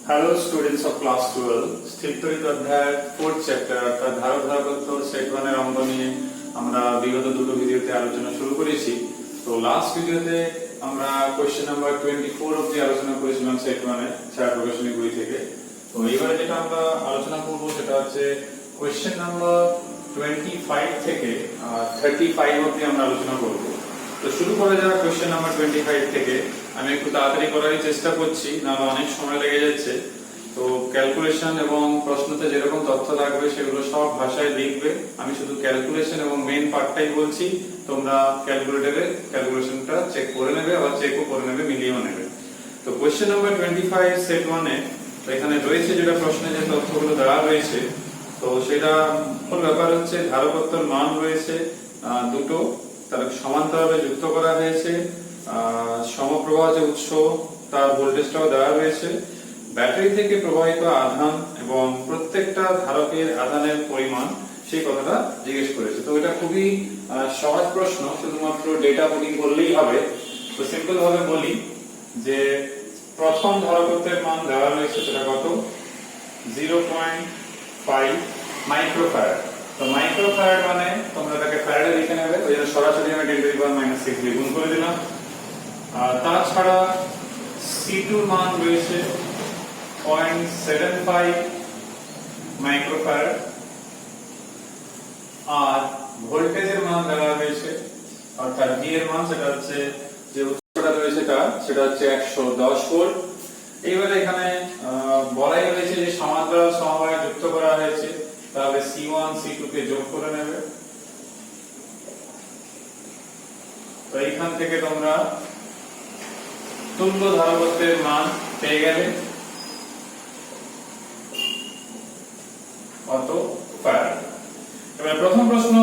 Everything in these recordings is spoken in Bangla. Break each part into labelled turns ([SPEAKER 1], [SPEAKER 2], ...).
[SPEAKER 1] Hello students of class 12 স্থিরতরিত অধ্যায় 4th চ্যাপ্টার অর্থাৎ ধারক ধারকত্ব সেট 1 এর অঙ্ক নিয়ে আমরা বিগত দুটো ভিডিওতে আলোচনা শুরু করেছি। তো লাস্ট ভিডিওতে আমরা কোশ্চেন নাম্বার 24 অবধি আলোচনা করেছিলাম সেট 1 এর ছায়া প্রকাশনী বই থেকে। তো এবারে যেটা আমরা আলোচনা করব সেটা হচ্ছে কোশ্চেন নাম্বার 25 থেকে 35 অবধি আমরা আলোচনা করব। তো শুরু করা যাক কোশ্চেন নাম্বার 25 থেকে। আমি একটু তাড়াতাড়ি করার চেষ্টা করছি, না অনেক সময় লেগে যাচ্ছে। তো ক্যালকুলেশন এবং প্রশ্নতে যেরকম তথ্য থাকবে সেগুলো সব ভাষায় লিখবে। আমি শুধু ক্যালকুলেশন এবং মেইন পার্টটাই বলছি, তোমরা ক্যালকুলেটরে ক্যালকুলেশনটা চেক করে নেবে, আবার চেকও করে নেবে, মিলিয়েও নেবে। তো কোশ্চেন নাম্বার 25 সেট 1 এ এখানে রয়েছে যেটা প্রশ্নে যে তথ্যগুলো দেওয়া রয়েছে, তো সেটা মূল ব্যাপার হচ্ছে ধারকত্বের মান রয়েছে দুটো, তার সমান্তরালে যুক্ত করা হয়েছে, সমপ্রবাহ যে উৎস তার ভোল্টেজটাও দেওয়া রয়েছে, ব্যাটারি থেকে প্রবাহিত আধান এবং প্রত্যেকটা ধারকের আধানের পরিমাণ সেই কথাটা জিজ্ঞেস করেছে। তো এটা খুবই সহজ প্রশ্ন, শুধুমাত্র ডেটা পুটিং করলেই হবে। তো সিম্পল ভাবে বলি যে প্রথম ধারকত্বের মান দেওয়া রয়েছে, সেটা কত? 0.5 মাইক্রোফ্যারাড। তো মাইক্রোফ্যারাড মানে তোমরা এটাকে ফ্যারাডে লিখে নেবে, ওই জন্য সরাসরি আমি 10⁻⁻6 দিয়ে গুণ করে দিলাম। আর তাছাড়া C2 এর মান রয়েছে 0.75 মাইক্রোফ্যারাড, আর ভোল্টেজের মান দেওয়া হয়েছে অর্থাৎ V এর মান, সেটা হচ্ছে যে উৎসটা রয়েছে সেটা হচ্ছে 110 ভোল্ট। এইবারে এখানে বলাই হয়েছে যে সমান্তরাল সমবায়ে যুক্ত করা হয়েছে, তাহলে C1 C2 কে যোগ করে নেবে। তো এইখান থেকে তোমরা তুল্য ধারকত্বের মান পেয়ে গেলে কত ফ্যারাড। এবার প্রথম প্রশ্ন,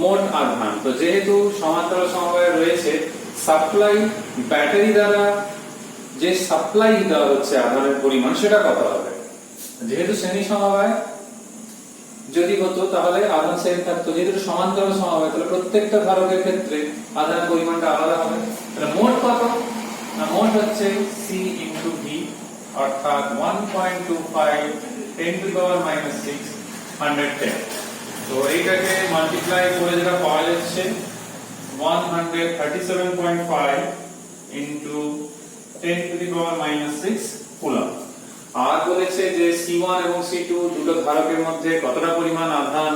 [SPEAKER 1] মোট আধান। তো যেহেতু সমান্তরাল সমবায়ে রয়েছে, সাপ্লাই ব্যাটারি দ্বারা যে সাপ্লাই দেওয়া হচ্ছে আধানের পরিমাণ সেটা কত হবে? যেহেতু শ্রেণী সমবায় যদি হতো তাহলে আধান সেম থাকতো, যেহেতু সমান্তরাল সমবায় তাহলে প্রত্যেকটা ধারকের ক্ষেত্রে আধানের পরিমাণটা আলাদা হবে। তাহলে মোট কত? না, মোট হচ্ছে C * V অর্থাৎ 1.25 10⁻⁻6 110। তো এইটাকে মাল্টিপ্লাই করে যেটা পাওয়া যাচ্ছে 137.5 * 10⁻⁻6 কুলম্ব। আর বলেছে যে C1 এবং C2 দুটো ধারকের মধ্যে কতটা পরিমাণ আধান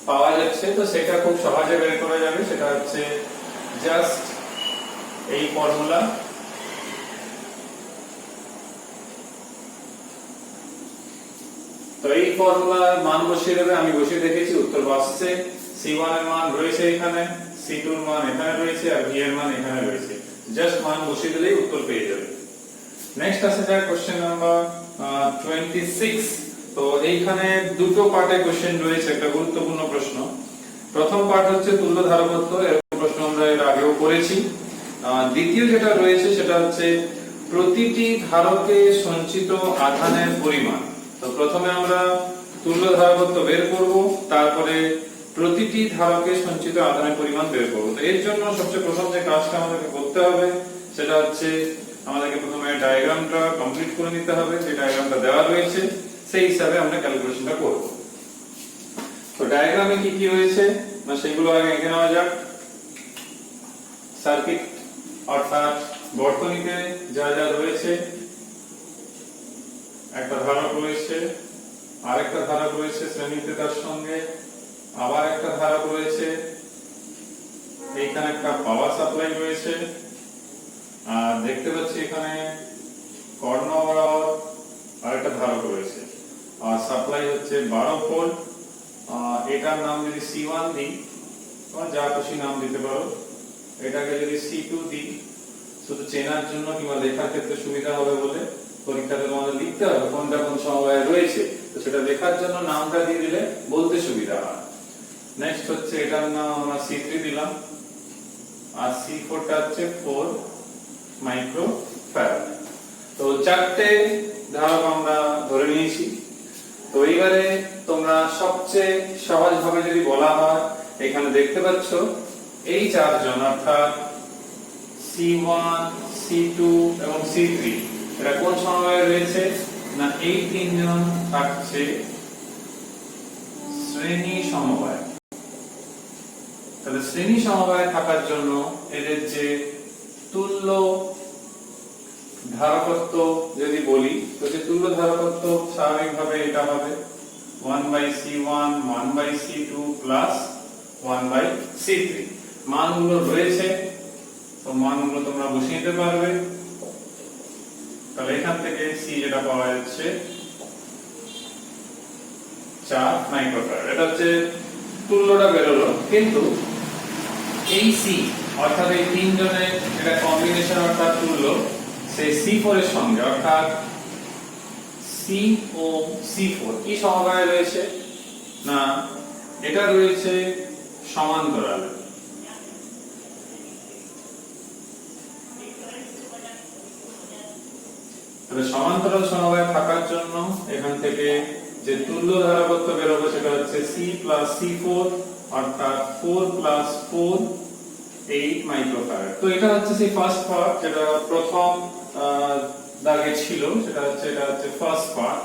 [SPEAKER 1] পাওয়া যাচ্ছে। তো সেটা খুব সহজে বের করা যাবে, সেটা হচ্ছে জাস্ট এই ফর্মুলা। তো এই ফর্মুলার মান বসিয়ে দেবে, আমি বসিয়ে দেখেছি, উত্তর আসছে। C1 এর মান রয়েছে এখানে, C2 এর মান এখানে রয়েছে, আর V এর মান এখানে রয়েছে। জাস্ট মান বসিয়ে দিলেই উত্তর পেয়ে যাবে। নেক্সট আসে যায় কোশ্চেন নাম্বার 26। তো এইখানে দুটো পার্টে কোশ্চেন রয়েছে, একটা গুরুত্বপূর্ণ প্রশ্ন। প্রথম পার্ট হচ্ছে তুল্য ধারকত্ব, এরকম প্রশ্ন আমরা এর আগেও করেছি। দ্বিতীয় যেটা রয়েছে সেটা হচ্ছে প্রতিটি ধারকে সঞ্চিত আধানের পরিমাণ। তো প্রথমে আমরা তুল্য ধারকত্ব বের করব, তারপরে প্রতিটি ধারকে সঞ্চিত আধানের পরিমাণ বের করব। তো এর জন্য সবচেয়ে প্রথম যে কাজটা আমাদেরকে করতে হবে সেটা হচ্ছে আমাদেরকে প্রথমে ডায়াগ্রামটা কমপ্লিট করে নিতে হবে। যে ডায়াগ্রামটা দেওয়া রয়েছে সেই হিসাবে আমরা ক্যালকুলেশনটা করব। তো ডায়াগ্রামে কি কি রয়েছে না সেগুলো আগে এঁকে নেওয়া যাক। সার্কিট অর্থাৎ বর্তনীতে যা যা রয়েছে, একটা ধারক রয়েছে, আরেকটা ধারক রয়েছে শ্রেণীতে, তার সঙ্গে আবার একটা ধারক রয়েছে, এইখানে একটা পাওয়ার সাপ্লাই রয়েছে, আর দেখতে পাচ্ছি এখানে কর্ণ বরাবর আরেকটা ধারক রয়েছে, আর সাপ্লাই হচ্ছে 12 ভোল্ট। এটার নাম যদি C1 দিই, তোমরা যা খুশি নাম দিতে পারো। এটাকে যদি C2 দিই, শুধু চেনার জন্য কিংবা লেখার ক্ষেত্রে সুবিধা হবে বলে পরীক্ষাতে তোমাদের লিখতে হবে কোনটা কোন সমবায়ে রয়েছে, তো সেটা লেখার জন্য নামটা দিয়ে দিলে বলতে সুবিধা হয়। নেক্সট হচ্ছে এটার নাম আমরা C3 দিলাম, আর C4 টা হচ্ছে 4 মাইক্রোফ্যারাড। তো চারটে ধারক আমরা ধরে নিয়েছি। তো এইবারে তোমরা সবচেয়ে সহজ ভাবে যদি বলা হয়, এখানে দেখতে পাচ্ছ এই চারজন অর্থাৎ C1 C2 এবং C3 এটা কোন সমবায়ে রয়েছে? না এই তিনজন থাকছে শ্রেণী সমবায়। তাহলে শ্রেণী সমবায় থাকার জন্য এদের যে তুল্য ধারকত্ব যদি বলি, তো যে তুল্য ধারকত্ব স্বাভাবিকভাবে এটা হবে 1/C1 1/C2 প্লাস 1/C3। মানগুলো রয়েছে, তো মানগুলো তোমরা বসিয়ে নিতে পারবে। তাহলে এখান থেকে C যেটা পাওয়া যাচ্ছে 4 মাইক্রোফ্যারাড। এটা হচ্ছে তুল্যটা বেরোলো, কিন্তু এই C অর্থাৎ এই তিনজনের এটা কম্বিনেশন অর্থাৎ তুল্য, সেই C4 এর সঙ্গে অর্থাৎ C ও C4 কি সমবায় রয়েছে? না এটা রয়েছে সমান্তরালে। তাহলে সমান্তরাল সমবায় থাকার জন্য এখান থেকে যে তুল্য ধারকত্ব বেরোবে সেটা হচ্ছে C প্লাস C4 অর্থাৎ 4 প্লাস 4 8 মাইক্রোফ্যারাড। তো এটা হচ্ছে সেই ফার্স্ট পার্ট, যেটা প্রথম দাগে ছিল, সেটা হচ্ছে ফার্স্ট পার্ট।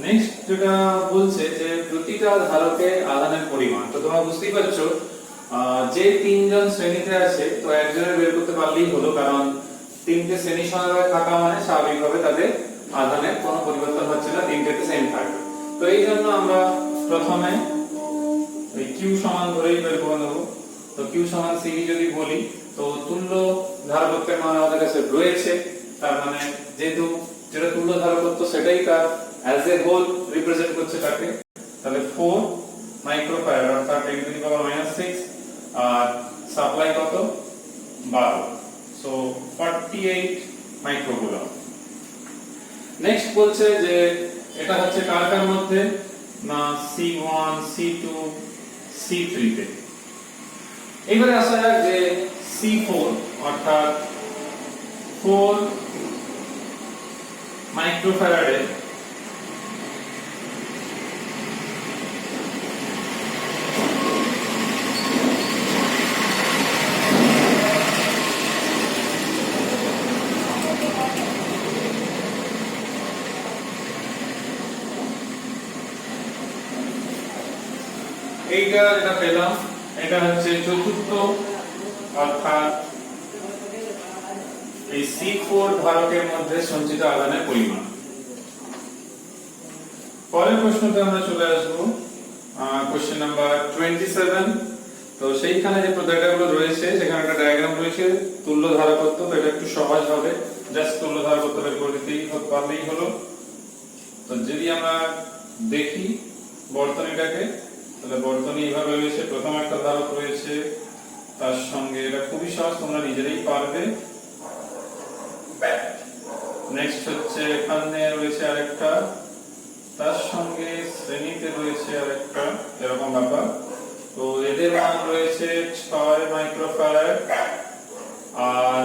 [SPEAKER 1] নেক্সট যেটা বলছে যে প্রতিটা ধারকে আধানের পরিমাণ। তো তোমরা বুঝতেই পারছো যে তিনজন শ্রেণীতে আছে, তো একজনের বের করতে পারলেই হলো, কারণ তিনটে শ্রেণী সমবায় থাকা মানে স্বাভাবিকভাবে তাদের আধানের কোনো পরিবর্তন হচ্ছে না, তিনটেতে সেম থাকবে। তো এই জন্য আমরা প্রথমে এই Q সমান ধরেই বের করে নেব। তো Q সমান C যদি বলি, তো তুল্য ধারকত্বের মান আমাদের কাছে রয়েছে, তার মানে যেহেতু যেটা তুল্য ধারকত্ব সেটাই তার অ্যাজ এ হোল রিপ্রেজেন্ট করছে তাকে। তাহলে 4 মাইক্রোফ্যারাড অর্থাৎ 10⁻⁻6 আর সাপ্লাই কত 12, সো 48 মাইক্রোকুলম। নেক্সট বলছে যে এটা হচ্ছে কার কার মধ্যে, না C1 C2 C3 তে। এবারে আসা যাক যে C4 অর্থাৎ 4 মাইক্রোফ্যারাডে এইটা যেটা পেলাম এটা হচ্ছে চতুর্থ অর্থাৎ এই C4 ধারকের মধ্যে সঞ্চিত আধানের পরিমাণ। পরের প্রশ্নতে আমরা চলে আসবো কোশ্চেন নাম্বার 27। তো সেইখানে যে ডেটাগুলো রয়েছে সেখানে একটা ডায়াগ্রাম রয়েছে তুল্য ধারকত্ব। তো এটা একটু সহজ হবে, জাস্ট তুল্য ধারকত্ব বের করে দিতেই পারলেই হলো। তো যদি আমরা দেখি বর্তনীটাকে, তাহলে বর্তনী এইভাবে রয়েছে। প্রথম একটা ধারক রয়েছে, তার সঙ্গে এটা খুবই সহজ, তোমরা নিজেরাই পারবে। নেক্সট হচ্ছে এখানে রয়েছে আরেকটা, তার সঙ্গে শ্রেণীতে রয়েছে আরেকটা, এরকম ব্যাপার। তো এদের মান রয়েছে 6 মাইক্রোফ্যারাড আর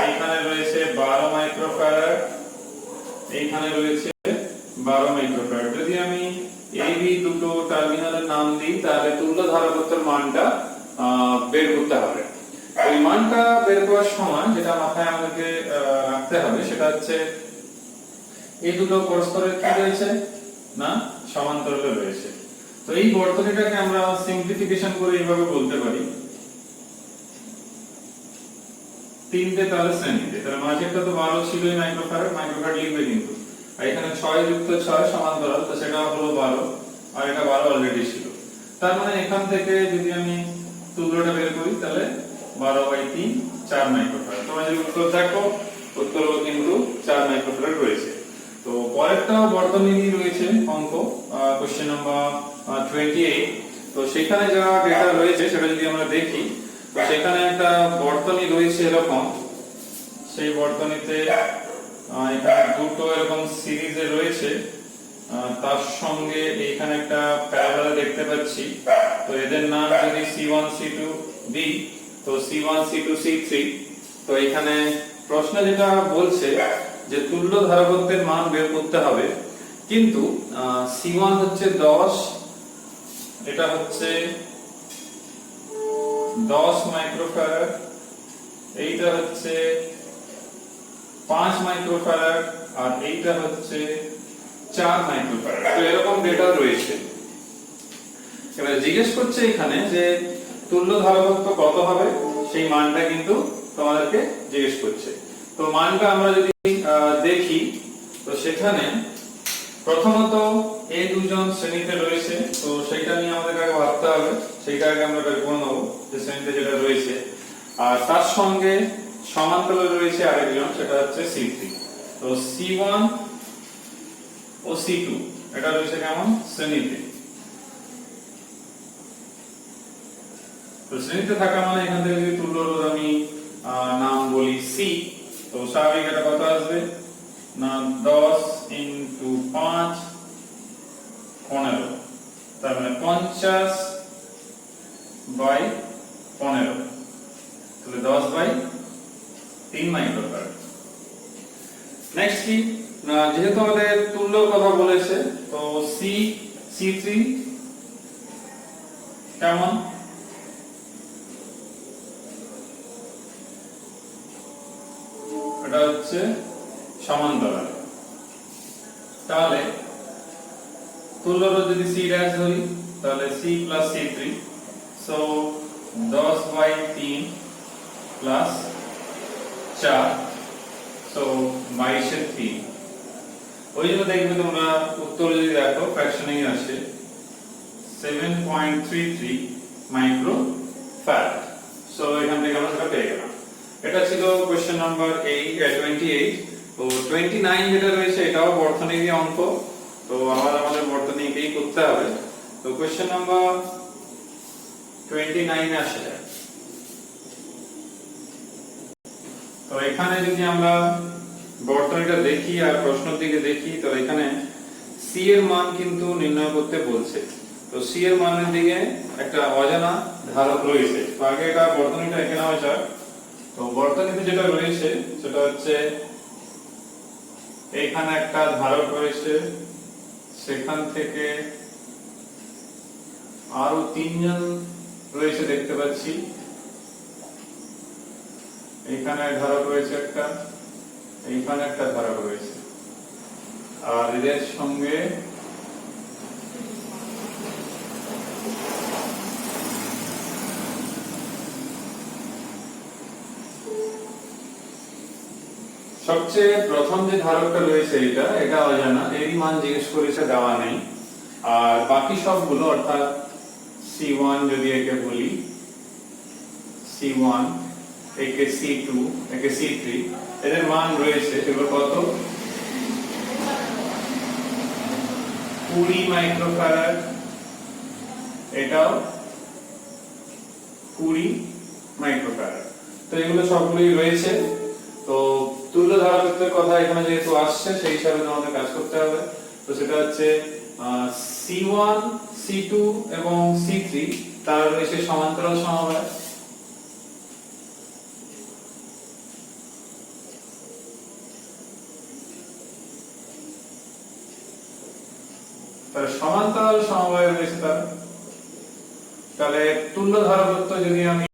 [SPEAKER 1] এইখানে রয়েছে 12 মাইক্রোফ্যারাড, এইখানে রয়েছে 12 মাইক্রোফ্যারাড। যদি আমি এই বি দুটো টার্মিনালের নাম দিই, তাহলে তুল্য ধারকত্বের মানটা বের করতে হবে। ওই মানটা বের করার সময় যেটা মাথায় আমাদেরকে রাখতে হবে সেটা হচ্ছে এই দুটো পরস্পরের কি রয়েছে, না সমান্তরালে রয়েছে। তো এই বর্তনীটাকে আমরা সিম্পলিফিকেশন করে এইভাবে বলতে পারি, তিনটে তাহলে শ্রেণীতে, তাহলে মাঝেরটা তো 12 ছিলই মাইক্রোফ্যারাড, মাইক্রোফ্যারাড লিখবে কিন্তু, আর এখানে 6 যুক্ত 6 সমান্তরাল, তো সেটা হলো 12 আর এটা 12 অলরেডি ছিল। তার মানে এখান থেকে যদি আমি তুল্যটা বের করি তাহলে 12/3 4 মাইক্রোফ্যারাড। তোমরা যদি উত্তর দেখো, উত্তরও কিন্তু 4 মাইক্রোফ্যারাড রয়েছে। তো পরেরটাও বর্তনী রয়েছে অঙ্ক, কোশ্চেন নাম্বার 28। তো সেখানে যা ডেটা রয়েছে সেটা যদি আমরা দেখি, তো সেখানে একটা বর্তনী রয়েছে এরকম। সেই বর্তনীতে এখানে দুটো এরকম সিরিজে রয়েছে, তার সঙ্গে এইখানে একটা প্যারালাল দেখতে পাচ্ছি। তো এদের নাম যদি C1 C2 দিই, তো C1 C2 C3। তো এখানে প্রশ্ন যেটা বলছে যে তুল্য ধারকত্বের মান বের করতে হবে, কিন্তু C1 হচ্ছে 10, এটা হচ্ছে 10 মাইক্রোফ্যারাড, এইটা হচ্ছে 5 মাইক্রোফ্যারাড আর এইটা হচ্ছে 4 মাইক্রোফ্যারাড। তো এরকম ডেটা রয়েছে। এবারে জিজ্ঞেস করছে এখানে যে তুল্য ধারকত্ব কত হবে, সেই মানটা কিন্তু তোমাদেরকে জিজ্ঞেস করছে। তো মানটা আমরা যদি দেখি, তো সেখানে প্রথমত এই দুজন শ্রেণীতে রয়েছে, তো সেটা নিয়ে আমাদের আগে ভাবতে হবে, সেইটা আগে আমরা বের করে নেবো যে শ্রেণীতে যেটা রয়েছে। আর তার সঙ্গে সমান্তরালে রয়েছে আরেকজন, সেটা হচ্ছে C3। তো C1 ও C2 এটা রয়েছে কেমন শ্রেণীতে। তো শ্রেণীতে থাকা মানে এখান থেকে যদি তুল্য রোধ আমি নাম বলি C, তো স্বাভাবিক এটা কত আসবে না 10 ইনটু 5 15, তার মানে 50 বাই 15, তাহলে 10 বাই 3 মাইক্রোফ্যারাড। নেক্সট কি, যেহেতু আমাদের তুল্য কথা বলেছে, তো C3 কেমন, এটা হচ্ছে সমান্তরাল। তাহলে তুল্য রোধ যদি C' ধরি, তাহলে C plus C3, so 10 by 3 plus 4, so 22 এর 3। ওই জন্য দেখবে তোমরা উত্তর যদি দেখো ফ্র্যাকশনেই আছে 7.33 মাইক্রোফ্যারাড। সো এখান থেকে আমরা সেটা পেয়ে গেলাম। এটা ছিল কোশ্চেন নাম্বার 28। তো 29 যেটা রয়েছে এটাও বর্তনীয় অঙ্ক, তো আমাদের বর্তনীকেই করতে হবে। তো কোশ্চেন নাম্বার 29 আসে যায়। তো এখানে যদি আমরা বর্তনীটা দেখি আর প্রশ্নের দিকে দেখি, তো এখানে C এর মান কিন্তু নির্ণয় করতে বলছে। তো C এর মানের দিকে একটা অজানা ধারক রয়েছে। তো আগে এটা বর্তনীটা এঁকে নেওয়া যাক। তো বর্তনীতে যেটা রয়েছে সেটা হচ্ছে এখানে একটা ধারক রয়েছে, সেখান থেকে আরো 3 জন রয়েছে দেখতে পাচ্ছি। এখানে ধারক রয়েছে একটা, এইখানে একটা ধারক রয়েছে, আর এদের সঙ্গে সবচেয়ে প্রথম যে ধারকটা রয়েছে এটা অজানা, এরই মান জিজ্ঞেস করেছে, দেওয়া নেই। আর বাকি সবগুলো অর্থাৎ C1 যদি একে বলি, C1 একে C2 একে C3, এদের মান রয়েছে। এগুলো কত 20 মাইক্রোফ্যারাড, এটাও 20 মাইক্রোফ্যারাড। তো এগুলো সবগুলোই রয়েছে। তো তুল্য ধারকত্বের কথা এখানে যেহেতু আসছে, সেই হিসাবে আমাদের কাজ করতে হবে। তো সেটা হচ্ছে C1 C2 এবং C3 তার রয়েছে সমান্তরাল সমবায়। তার সমান্তরাল সমবায় রয়েছে তার। তাহলে তুল্য ধারকত্ব যদি আমি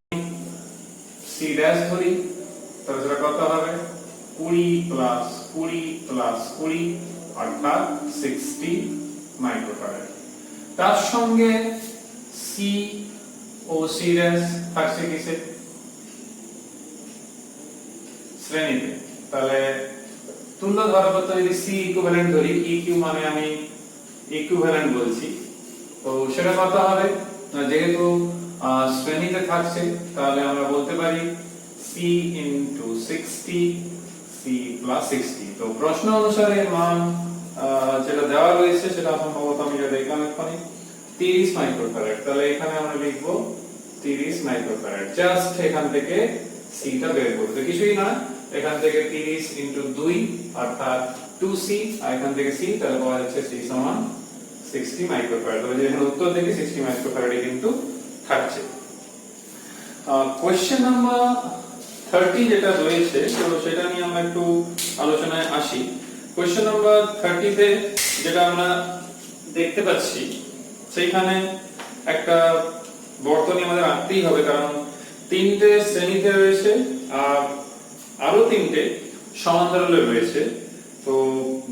[SPEAKER 1] C' ধরি, তাহলে সেটা কত হবে 20 প্লাস 20 প্লাস 20 অর্থাৎ 60 মাইক্রোফ্যারাড। তার সঙ্গে C ও C' থাকছে কিসে শ্রেণীতে। তাহলে তুল্য ধারকত্ব যদি C ইকুইভ্যালেন্ট ধরি, EQ মানে আমি ইকুইভ্যালেন্ট বলছি, তো সেটা কত হবে, যেহেতু শ্রেণীতে থাকছে তাহলে আমরা বলতে পারি C into 60 C plus 60। তো প্রশ্ন অনুসারে মান যেটা দেওয়া রয়েছে সেটা সম্ভবত আমি যেটা দেখলাম এখানে 30 মাইক্রোফ্যারাড। তাহলে এখানে আমরা লিখব 30 মাইক্রোফ্যারাড। জাস্ট এখান থেকে C টা বের করতে কিছুই না, এখান থেকে 30 into 2 অর্থাৎ 2C, আর এখান থেকে C, তাহলে পাওয়া যাচ্ছে C সমান 60 মাইক্রোফ্যারাড। তবে এখানে উত্তর দেখি 60 মাইক্রোফ্যারাডই কিন্তু থাকছে। কোশ্চেন নাম্বার 30 যেটা রয়েছে, তো সেটা নিয়ে আমরা একটু আলোচনায় আসি। কোশ্চেন নাম্বার 30 তে যেটা আমরা দেখতে পাচ্ছি, সেইখানে একটা বর্তনী আমাদের আঁকতেই হবে, কারণ তিনটে শ্রেণীতে রয়েছে আর আরো তিনটে সমান্তরালে রয়েছে। তো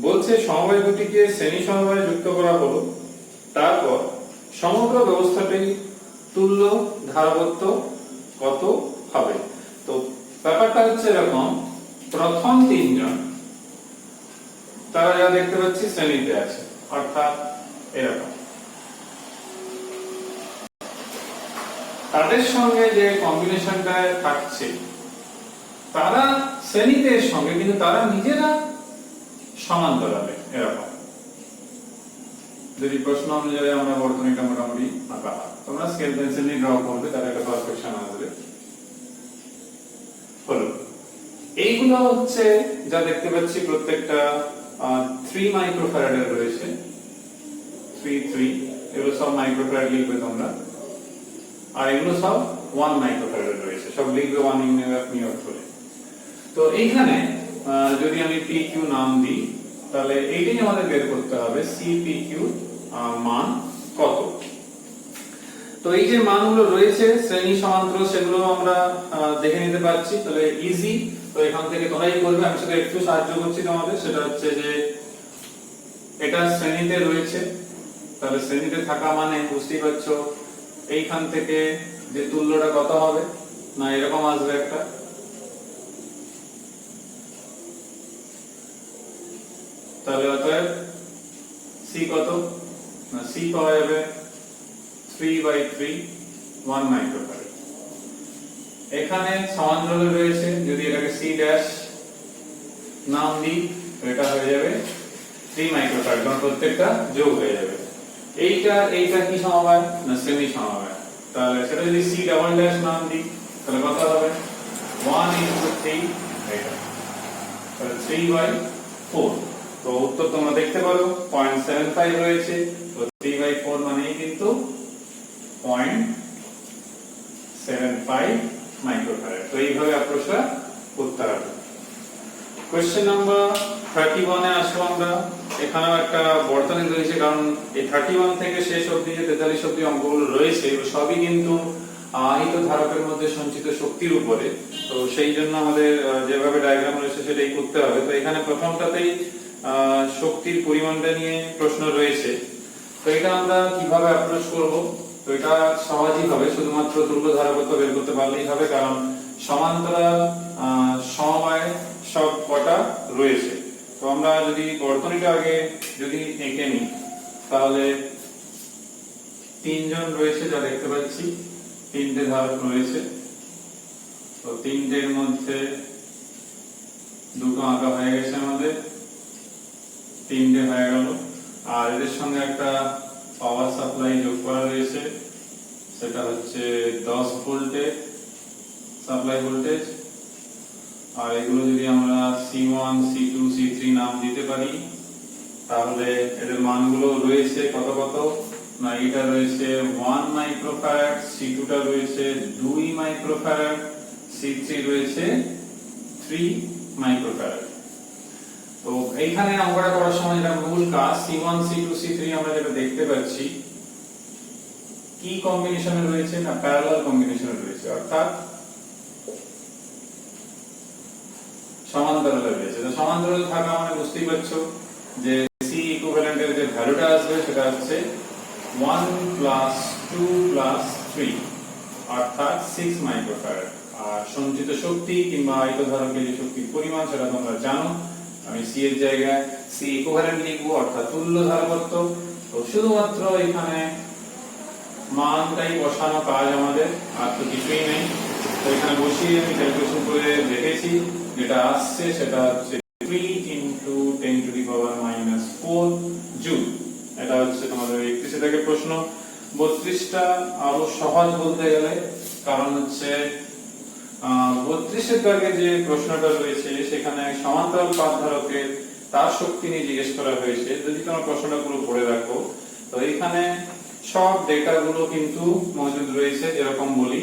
[SPEAKER 1] বলছে সমবায় দুটিকে শ্রেণী সমবায়ে যুক্ত করা হলো, তারপর সমগ্র ব্যবস্থাটি তুল্য ধারবত্ত কত হবে। তো ব্যাপারটা হচ্ছে এরকম, প্রথম তিনজন তারা যা দেখতে পাচ্ছি শ্রেণীতে আছে, অর্থাৎ এরকম। তাদের সঙ্গে যে কম্বিনেশনটা থাকছে তারা শ্রেণীতে এর সঙ্গে, কিন্তু তারা নিজেরা সমান্তরালে এরকম। যদি প্রশ্ন অনুযায়ী আমরা বর্তনীটা মোটামুটি আঁকা, তোমরা স্কেল পেন্সিল নিয়ে ড্র করবে, তার একটা পারফেকশন আসবে। হলো, এইগুলো হচ্ছে যা দেখতে পাচ্ছি প্রত্যেকটা 3 মাইক্রোফ্যারাডের রয়েছে, 3 এগুলো সব মাইক্রোফ্যারাড লিখবে তোমরা, আর এগুলো সব 1 মাইক্রোফ্যারাডের রয়েছে, সব লিখবে 1 নিউটন করে। তো এইখানে যদি আমি PQ নাম দিই, তাহলে এইটাই আমাদের বের করতে হবে CPQ মান কত। তো এই যে মানগুলো রয়েছে শ্রেণী সমান্তরাল, সেগুলো আমরা দেখে নিতে পারছি, তাহলে ইজি। তো এখান থেকে তোমরাই করবে, আমি শুধু একটু সাহায্য করছি তোমাদের। সেটা হচ্ছে যে এটা শ্রেণীতে রয়েছে, তাহলে শ্রেণীতে থাকা মানে বুঝতেই পারছো এইখান থেকে যে তুল্যটা কত হবে, না এরকম আসবে একটা। তাহলে অতএব C কত, না C পাওয়া যাবে 3/3 1 মাইক্রোফ্যারাড। এখানে সমান্তরালে রয়েছে, যদি এটাকে C ড্যাশ নাম দিই, এটা হয়ে যাবে 3 মাইক্রোফ্যারাড, কারণ প্রত্যেকটা যোগ হয়ে যাবে। এইটা কি সমবায়, না শ্রেণী সমবায়। তাহলে সেটা যদি C ডাবল ড্যাশ নাম দিই, তাহলে কত হবে 1 * 3, এটা তাহলে 3/4। তো উত্তর তোমরা দেখতে পারো 0.75 রয়েছে। তো 3/4 মানেই কিন্তু 0.75 মাইক্রোফ্যারাড। তো এইভাবে অ্যাপ্রোচটা করতে হবে। কোশ্চেন নাম্বার 31 এ আসবো আমরা। এখানেও একটা বর্তনী রয়েছে, কারণ এই 31 থেকে শেষ অবধি যে 43 অবধি অঙ্কগুলো রয়েছে, এগুলো সবই কিন্তু আহিত ধারকের মধ্যে সঞ্চিত শক্তির উপরে। তো সেই জন্য আমাদের যেভাবে ডায়াগ্রাম রয়েছে সেটাই করতে হবে। তো এখানে প্রথমটাতেই শক্তির পরিমাণটা নিয়ে প্রশ্ন রয়েছে। তো এটা আমরা কিভাবে অ্যাপ্রোচ করব, তো এটা সহজই হবে, শুধুমাত্র তুল্য ধারকত্ব বের করতে পারলেই হবে, কারণ সমান্তরাল সমবায় সব কটা রয়েছে। তো আমরা যদি বর্তনীটা আগে যদি এঁকে নিই, তাহলে তিনজন রয়েছে যা দেখতে পাচ্ছি, তিনটে ধারক রয়েছে। তো তিনটের মধ্যে দুটো আঁকা হয়ে গেছে আমাদের, তিনটে হয়ে গেল। আর এদের সঙ্গে একটা পাওয়ার সাপ্লাই যোগ করা রয়েছে, সেটা হচ্ছে 10 ভোল্টের সাপ্লাই ভোল্টেজ। আর এগুলো যদি আমরা C1 C2 C3 নাম দিতে পারি, তাহলে এদের মানগুলো রয়েছে কত কত, না এটা রয়েছে 1 মাইক্রোফ্যারাড, C2 টা রয়েছে 2 মাইক্রোফ্যারাড, C3 রয়েছে 3 মাইক্রোফ্যারাড। তো এইখানে অঙ্কটা করার সময় যেটা মূল কাজ, C1 C2 C3 আমরা যেটা দেখতে পাচ্ছি কি কম্বিনেশনে রয়েছে, না প্যারালাল কম্বিনেশনে রয়েছে, অর্থাৎ সমান্তরালে রয়েছে। তো সমান্তরালে থাকা মানে বুঝতেই পারছো যে C ইকুইভ্যালেন্টের যে ভ্যালুটা আসবে সেটা হচ্ছে 1 + 2 + 3, অর্থাৎ 6 মাইক্রোফ্যারাড। আর সঞ্চিত শক্তি কিংবা আহিত ধারকের যে শক্তির পরিমাণ সেটা তোমরা জানো, আমি C এর জায়গায় C ইকুইভ্যালেন্ট লিখবো, অর্থাৎ তুল্য ধারকত্ব। তো শুধুমাত্র এখানে মানটাই বসানো কাজ আমাদের, আর তো কিছুই নেই। তো এখানে বসিয়ে আমি ক্যালকুলেশন করে দেখেছি, যেটা আসছে সেটা হচ্ছে 3 × 10⁻⁻⁴ জুল। এটা হচ্ছে তোমাদের 31 থেকে প্রশ্ন। 32টা আরো সহজ বলতে গেলে, কারণ হচ্ছে 32 এর দাগে যে প্রশ্নটা রয়েছে সেখানে সমান্তরাল পাত ধারকের তার শক্তি নিয়ে জিজ্ঞেস করা হয়েছে। যদি তোমরা প্রশ্নটা পুরো পড়ে রাখো, তো এখানে সব ডেটা গুলো কিন্তু মজুদ রয়েছে। যেরকম বলি,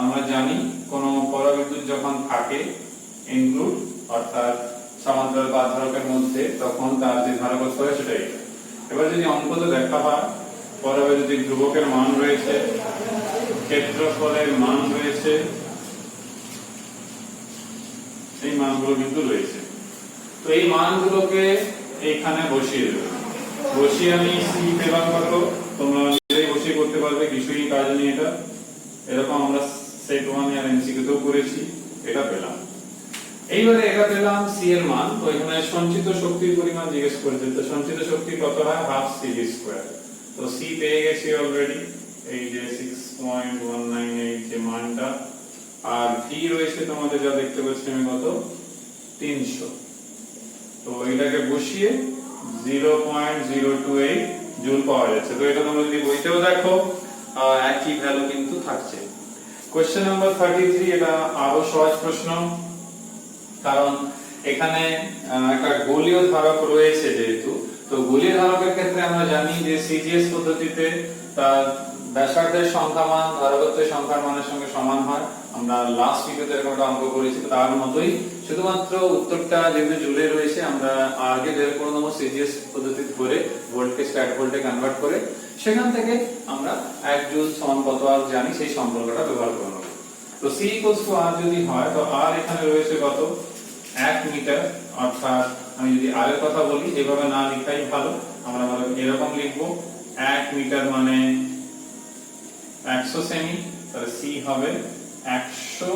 [SPEAKER 1] আমরা জানি কোন পরাবিদ্যুৎ যখন থাকে ইনক্লুড, অর্থাৎ সমান্তরাল পাত ধারকের মধ্যে, তখন তার যে ধারকত্ব হয় সেটাই। এবার যদি অঙ্কতে দেখা হয়, পরাবিদ্যুৎ ধ্রুবকের মান রয়েছে, ক্ষেত্রফলের মান রয়েছে, এই মানগুলো কিন্তু রয়েছে। তো এই মানগুলোকে এখানে বসিয়ে দেব। বসিয়ে আমি সি পেলাম কত, তোমরা নিজেরাই বসিয়ে করতে পারবে, কিছুই কাজ নেই এটা। এরকম আমরা সেট 1 এর এমসিকিউ তেও করেছি, এটা পেলাম। এইবারে এটা পেলাম সি এর মান। তো এখানে সঞ্চিত শক্তির পরিমাণ জিজ্ঞেস করেছে, তো সঞ্চিত শক্তি কত হয়, হাফ সিভি স্কয়ার। তো সি পেয়ে গেছি অলরেডি, এই যে 6.198 যে মানটা। আর ভি রয়েছে তোমাদের যা দেখতে পাচ্ছি আমি কত, 300। তো এটাকে বসিয়ে 0.028 জুল পাওয়া যাচ্ছে। তো এটা তোমরা যদি বইতেও দেখো একই ভ্যালু কিন্তু থাকছে। কোশ্চেন নাম্বার 33, এটা আরো সহজ প্রশ্ন, কারণ এখানে একটা গোলীয় ধারক রয়েছে যেহেতু। তো গোলীয় ধারকের ক্ষেত্রে আমরা জানি যে সিজিএস পদ্ধতিতে তার ব্যাসার্ধের সংখ্যা মান ধারকত্বের সংখ্যার মানের সঙ্গে সমান হয়। আমরা লাস্ট ভিডিওতে এরকম একটা অঙ্ক করেছি, তার মতোই, শুধুমাত্র উত্তরটা যেহেতু জুলে রয়েছে আমরা আগে বের করে নেবো সিজিএস পদ্ধতি করে, ভোল্টকে স্ট্যাট ভোল্টে কনভার্ট করে, সেখান থেকে আমরা 1 জুল সমান কত আর জানি সেই সম্পর্কটা ব্যবহার করে নেব। তো C r যদি হয়, তো r এখানে রয়েছে কত, 1 মিটার। অর্থাৎ আমি যদি r এর কথা বলি, এভাবে না লেখাই ভালো, আমরা এরকম লিখবো, 1 মিটার মানে 100 সেমি, তাহলে C হবে 100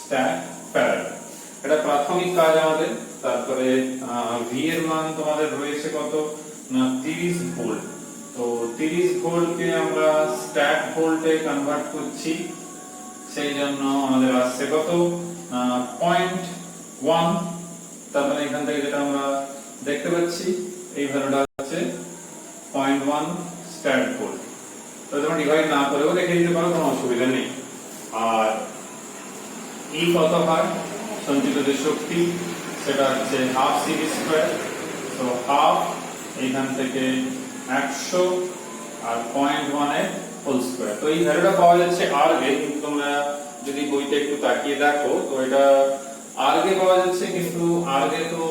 [SPEAKER 1] স্ট্যাক ফ্যারাড। এটা প্রাথমিক কাজ আমাদের। তারপরে V এর মান তোমাদের রয়েছে কত না 30 ভোল্ট। তো 30 ভোল্টকে আমরা স্ট্যাক ভোল্টে কনভার্ট করছি, সেই জন্য আমাদের আসছে কত 0.1। তার মানে এখান থেকে যেটা আমরা দেখতে পাচ্ছি এই ভ্যালুটা হচ্ছে 0.1 স্ট্যাট ভোল্ট। তো তোমরা ডিভাইড না করেও রেখে দিতে পারো, কোনো অসুবিধা নেই। আর ই কত হয়, সঞ্চিত যে শক্তি সেটা হচ্ছে হাফ সিভি স্কয়ার। তো হাফ এইখান থেকে 100 আর 0.1 এর হোল স্কয়ার। তো এই ভ্যালুটা পাওয়া যাচ্ছে আর গে, কিন্তু তোমরা যদি বইতে একটু তাকিয়ে দেখো তো এটা আর গে পাওয়া যাচ্ছে, কিন্তু আর গে তো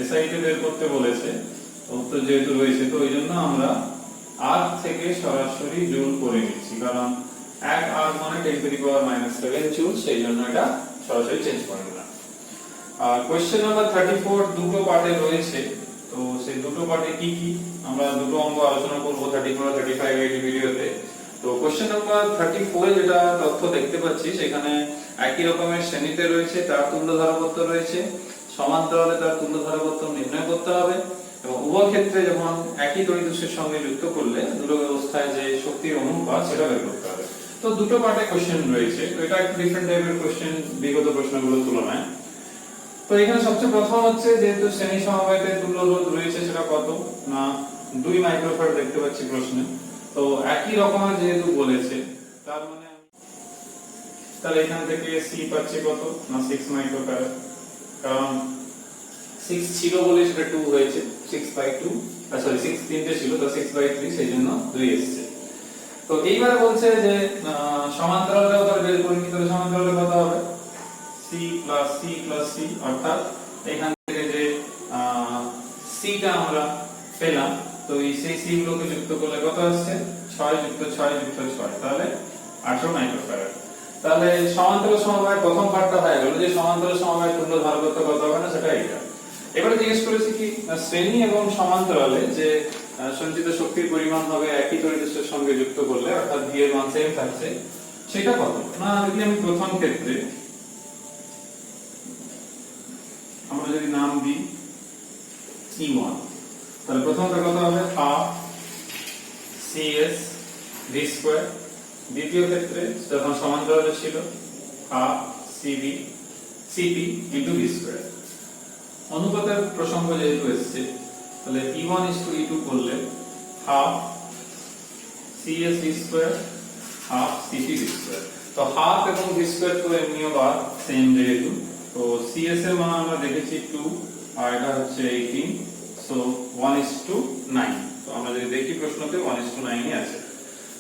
[SPEAKER 1] এসআই তে বের করতে বলেছে, উত্তর যেহেতু রয়েছে, তো এই জন্য আমরা আর থেকে সরাসরি জুল করে নিচ্ছি, কারণ 1 আর মানে 10⁻⁷ জুল, সেই জন্য এটা সরাসরি চেঞ্জ করে নিলাম। আর কোশ্চেন নাম্বার 34 দুটো পার্টে রয়েছে। তো সেই দুটো পার্টে কি কি আমরা দুটো অঙ্ক আলোচনা করব 34 আর 35 এই ভিডিওতে। তো কোশ্চেন নাম্বার 34 এ যেটা তথ্য দেখতে পাচ্ছি, সেখানে একই রকমের শ্রেণীতে রয়েছে, তার তুল্য ধারকত্ব রয়েছে, সমান্তরালে তার তুল্য ধারকত্ব নির্ণয় করতে হবে, এবং উভয় ক্ষেত্রে যখন একই তড়িৎ-উৎসের সঙ্গে যুক্ত করলে দুটো ব্যবস্থায় যে শক্তির অনুপাত সেটা বের করতে হবে। তো দুটো পার্টে কোশ্চেন রয়েছে, তো এটা একটু ডিফারেন্ট টাইপের কোশ্চেন বিগত প্রশ্নগুলোর তুলনায়। তো এখানে সবচেয়ে প্রথম হচ্ছে, যেহেতু শ্রেণী সমবায়ের তুল্য রোধ রয়েছে সেটা কত না 2 মাইক্রোফ্যারাড দেখতে পাচ্ছি প্রশ্নে। তো একই রকমের যেহেতু বলেছে, তার মানে তাহলে এখান থেকে সি পাচ্ছি কত না 6 মাইক্রোফ্যারাড, কারণ 6 ছিল বলে সেটা 2 হয়েছে, 6/2 সরি 6 তিনটে ছিল, তো 6/3, সেই জন্য 2 এসেছে। তো এইবার বলছে যে সমান্তরালেও তার বের করে নিতে হবে, সমান্তরালে কত হবে c + c + c, অর্থাৎ এখান থেকে যে c টা আমরা পেলাম, তো এই সেই c গুলোকে যুক্ত করলে কত আসছে 6 + 6 + 6, তাহলে 18 মাইক্রোফ্যারাড। তাহলে সমান্তরাল সমবায়ের প্রথম পার্টটা হয়ে গেল, যে সমান্তরাল সমবায়ের তুল্য ধারকত্ব কত হবে না সেটা এটা। এবারে জিজ্ঞেস করেছি কি শ্রেণী এবং সমান্তরালে যে সঞ্চিত শক্তির পরিমাণ হবে একই তড়িৎ-উৎসের সঙ্গে যুক্ত করলে, অর্থাৎ v এর মান সেম থাকছে, সেটা কত না, যদি আমি প্রথম ক্ষেত্রে আমরা যদি নাম দিই E1, তাহলে প্রথমটা কত হবে হাফ CS v²। দ্বিতীয় ক্ষেত্রে যখন সমান্তরালে ছিল হাফ CP v²। অনুপাতের প্রসঙ্গ যেহেতু এসেছে, তাহলে E1 E2 করলে half CS v² half CP v²। তো হাফ এবং v² তো এমনিও বার সেম যেহেতু, তো CS এর মান আমরা দেখেছি 2 আর এটা হচ্ছে 18, সো 1:9। তো আমরা যদি দেখি প্রশ্নতে 1:9ই আছে।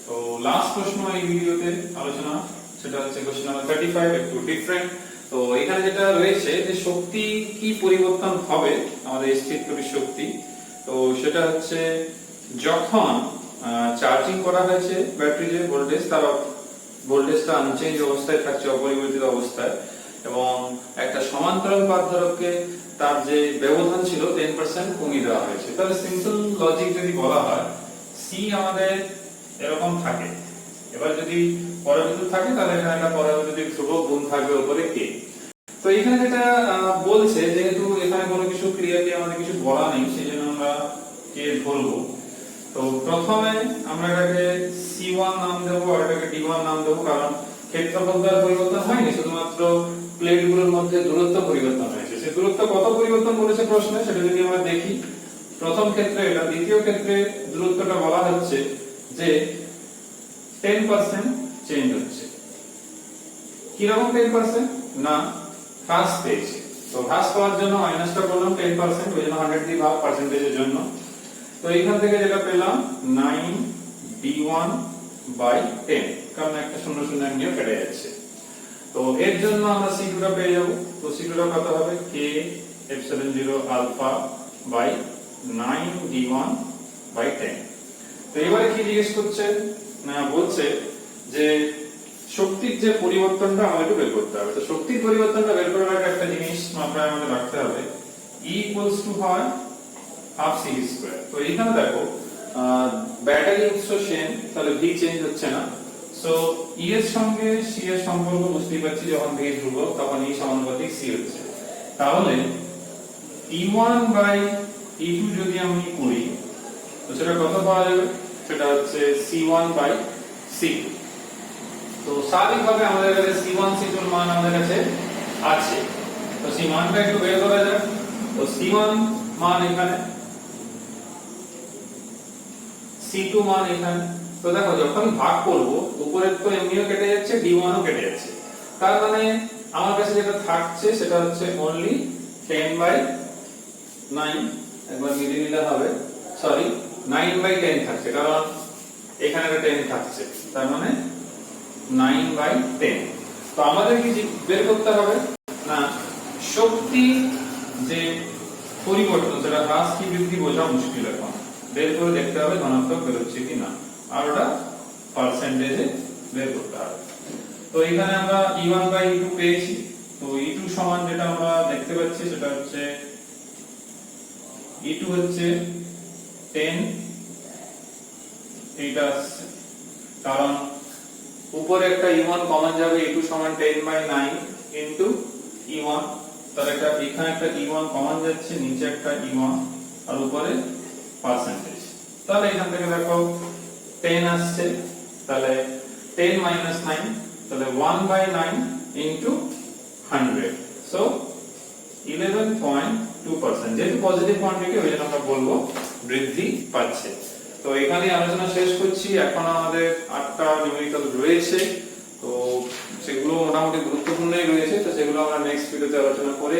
[SPEAKER 1] তো লাস্ট প্রশ্ন এই ভিডিওতে আলোচনা, সেটা হচ্ছে কোশ্চেন নাম্বার 35, একটু ডিফারেন্ট। তো এখানে যেটা রয়েছে যে শক্তি কি পরিবর্তন হবে আমাদের স্থির তড়িৎ শক্তি, তো সেটা হচ্ছে যখন চার্জিং করা হয়েছে ব্যাটারি যে ভোল্টেজ, তার ভোল্টেজটা আনচেঞ্জ অবস্থায় থাকছে, অপরিবর্তিত অবস্থায়, এবং একটা সমান্তরাল পাত ধারককে তার যে ব্যবধান ছিল 10% কমিয়ে দেওয়া হয়েছে। তাহলে সিম্পল লজিক যদি বলা হয়, সি আমাদের এরকম থাকে, এবার যদি পরাবিদ্যুৎ থাকে তাহলে এখানে একটা পরাবিদ্যুতিক ধ্রুবক গুণ থাকবে উপরে কে। তো এখানে যেটা বলছে, যেহেতু এখানে কোনো কিছু ক্রিয়াকে আমাদের কিছু বলা নেই, সেজন্য আমরা কে ধরবো। তো প্রথমে আমরা এটাকে C1 নাম দেবো আর এটাকে D1 নাম দেবো, কারণ ক্ষেত্রফল দ্বারা পরিবর্তন হয়নি, শুধুমাত্র প্লেটগুলোর মধ্যে দূরত্ব পরিবর্তন হয়েছে। সেই দূরত্ব কত পরিবর্তন করেছে প্রশ্নে, সেটা যদি আমরা দেখি, প্রথম ক্ষেত্রে এটা, দ্বিতীয় ক্ষেত্রে দূরত্বটা বলা হচ্ছে যে 10% চেঞ্জ হচ্ছে। কি রকম 10%? না, হ্রাস পেয়েছে। তো হ্রাস পাওয়ার জন্য মাইনাসটা করলাম 10%, ওই জন্য 100 দিয়ে ভাগ পার্সেন্টেজের জন্য। তো এইখান থেকে যেটা পেলাম 9d1/10, কারণ একটা শূন্য শূন্য এমনিও কেটে যাচ্ছে। তো এর জন্য আমরা c2 টা পেয়ে যাব। তো c2 টা কত হবে? k epsilon 0 alpha by 9d1/10। তো এবারে কি জিজ্ঞেস করছে না, বলছে যে শক্তির যে পরিবর্তনটা আমাদের বের করতে হবে। তো শক্তির পরিবর্তনটা বের করার আগে একটা জিনিস মাথায় আমাদের রাখতে হবে, E = হয় হাফ c স্কয়ার। তো এখানে দেখো ব্যাটারি উৎস শেন, তাহলে V চেঞ্জ হচ্ছে না। সো E এর সঙ্গে C এর সম্পর্ক বুঝতেই পারছি, যখন V ধ্রুবক তখন E সমানুপাতিক C হচ্ছে। তাহলে E1/E2 যদি আমি করি, তো সেটা কত পাওয়া যাবে? সেটা হচ্ছে C1/C2। তো স্বাভাবিকভাবে আমাদের কাছে C1 C2 এর মান আমাদের কাছে আছে। তো সেই মানটা একটু বের করা যাক। তো C1 মান এখানে, C2 মান এখানে। তো দেখো যখন ভাগ করব, উপরের তো এমনিও কেটে যাচ্ছে, D1 ও কেটে যাচ্ছে। তার মানে আমার কাছে যেটা থাকছে সেটা হচ্ছে only 10/9, একবার মিলে নিলে হবে, সরি 9/10 থাকছে, কারণ এখানে একটা 10 থাকছে, তার মানে 9/10। তো আমাদের কি বের করতে হবে না, শক্তি যে পরিবর্তন, সেটা হ্রাস কি বৃদ্ধি বোঝা মুশকিল, এখন বের করে দেখতে হবে ধনাত্মক বেরোচ্ছে কিনা, আর ওটা পার্সেন্টেজে বের করতে হবে। তো এখানে আমরা E1/E2 পেয়েছি। তো E2 সমান যেটা আমরা দেখতে পাচ্ছি সেটা হচ্ছে E2 হচ্ছে 10, এইটা কারণ উপরে একটা E1 কমন যাবে, E2 সমান 10/9 ইনটু E1। তাহলে একটা এখানে একটা E1 কমন যাচ্ছে, নিচে একটা E1 আর উপরে পার্সেন্টেজ। তাহলে এখান থেকে দেখো 10 আসছে, তাহলে 10 - 9, তাহলে 1/9 ইনটু 100, সো 11.2%। যেহেতু পজিটিভ কোয়ান্টিটি, ওই জন্য আমরা বলবো বৃদ্ধি পাচ্ছে। তো এখানে আলোচনা শেষ করছি। এখন আমাদের 8টা নিউমেরিক্যাল রয়েছে, তো সেগুলো মোটামুটি গুরুত্বপূর্ণই রয়েছে। তো সেগুলো আমরা নেক্সট ভিডিওতে আলোচনা করে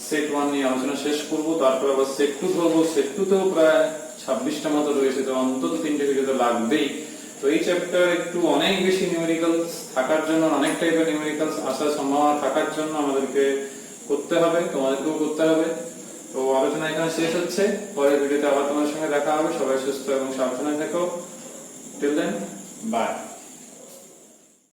[SPEAKER 1] সেট 1 নিয়ে আলোচনা শেষ করব। তারপর আবার সেট 2 ধরবো। সেট 2 তেও প্রায় 26টা মতো রয়েছে, তো অন্তত 3টে ভিডিও তো লাগবেই। তো এই চ্যাপ্টার একটু অনেক বেশি নিউমেরিক্যালস থাকার জন্য, অনেক টাইপের নিউমেরিক্যালস আসার সম্ভাবনা থাকার জন্য আমাদেরকে করতে হবে, তোমাদেরকেও করতে হবে। তো আলোচনা এখানে শেষ হচ্ছে, পরের ভিডিওতে আবার তোমার সঙ্গে দেখা হবে। সবাই সুস্থ এবং সাবধানে থেকো। Till then, by.